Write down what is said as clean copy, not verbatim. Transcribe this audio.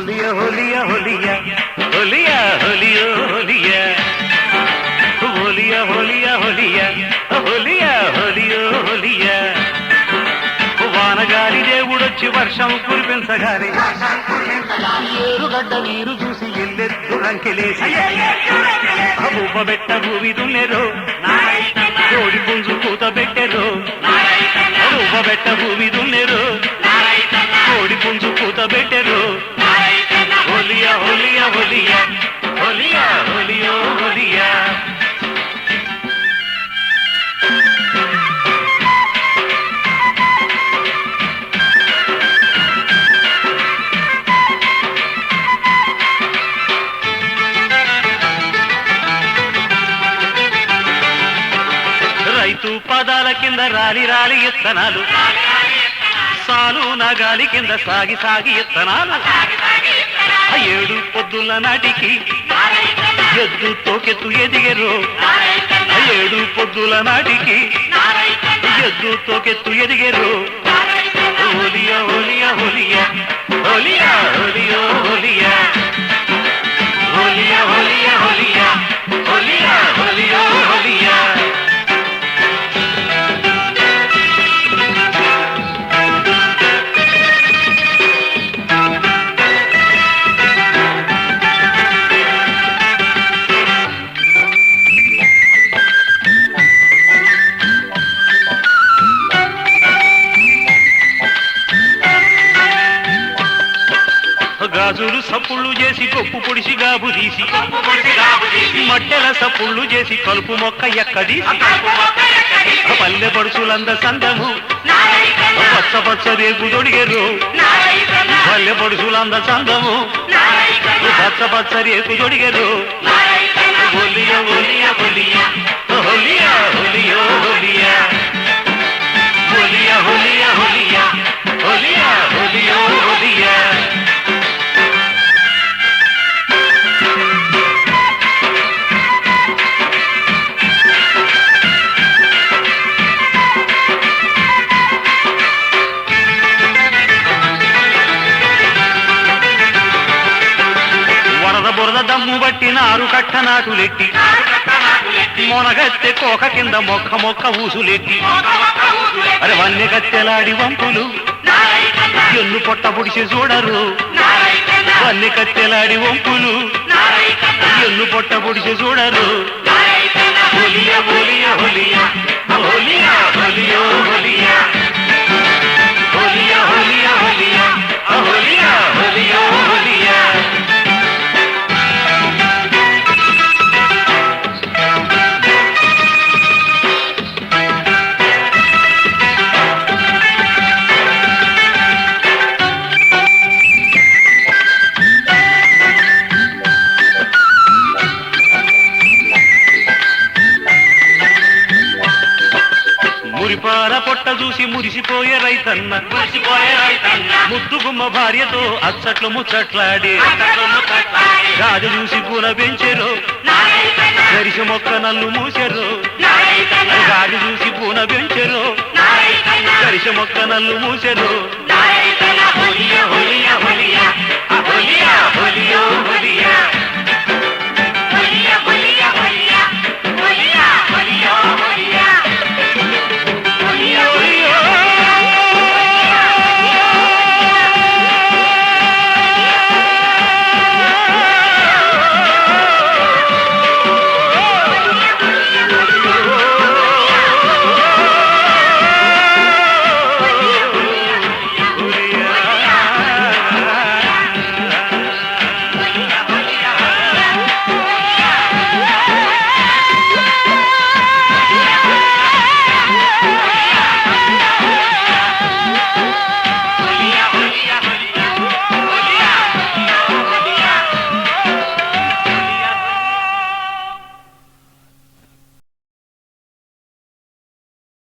హోలియా హోలియా హోలియా హోలియా హోలియో హోలియా హోలియా హోలియా హోలియా హోలియా హోలియో హోలియా వానగాలి దేవుడొచ్చి వర్షం కురిపించగానే ఏరుగడ్డ నీరు చూసి ఎల్లెత్తు రంకెలేసి బువ్వబెట్ట భూమి దున్నెరో కోడి పుంజు కూత పెట్టెరో బువ్వబెట్ట భూమి దున్నెరో కోడి పుంజు కూత పెట్టెరో హోలియా హోలియా హోలియా హోలియా హోలియో హోలియా రైతు పదాల కింద రాలి రాలి ఇత్తనాలు సాలు నగాలి కింద సాగి సాగి ఇత్తనాలు ఏడు పొద్దుల నాటికి ఎద్దు తోకెత్తు ఎదిగెరు ఏడు పొద్దుల నాటికి ఎద్దు తోకెత్తు ఎదిగెరు హోలియా హోలియా హోలియా హోలియా హోలియో హోలియా హోలియా హోలియా హోలియా హోలియా హోలియో హోలియా గాజులు సప్పుళ్ళు చేసి కొప్పు పొడిసి గాబు తీసి మట్టెల సప్పుళ్ళు చేసి కలుపు మొక్క ఎక్కదీసి పల్లె పడుచులంద సందము పచ్చ పచ్చ రేగు దొడిగెరు పల్లె పడుచులంద సందము పచ్చ పచ్చ రేగు దొడిగెరు హోలియా హోలియా హోలియా హోలియా హోలియో హోలియా హోలియా హోలియా హోలియా హోలియా హోలియో హోలియా బురద దమ్ము బట్టి నారు కట్ట నాటులెట్టి మొనగత్తె కోక కింద మొక్క మొక్క ఊసులెట్టి అరే వన్నె కత్తెలాడి వంపులు ఎన్ను పొట్ట పొడిచి చూడరు వన్నె కత్తెలాడి వంపులు ఎన్ను పొట్ట పొడిచి చూడరు హోలియా హోలియా హోలియా హోలియా హోలియో హోలియా హోలియా హోలియా హోలియా హోలియా హోలియో హోలియా మురిపాల పొట్ట చూసి మురిసిపోయే రైతన్న ముద్దు గుమ్మ భార్యతో అచ్చట్లు ముచ్చట్లాడి గాజు చూసి పూల పెంచెరు గరిసె మొక్క నల్లు మూసెరు గాజు చూసి పూల పెంచెరు గరిసె మొక్క నల్లు మూసెరు హోలియా హోలియా హోలియా హోలియా హోలియో హోలియా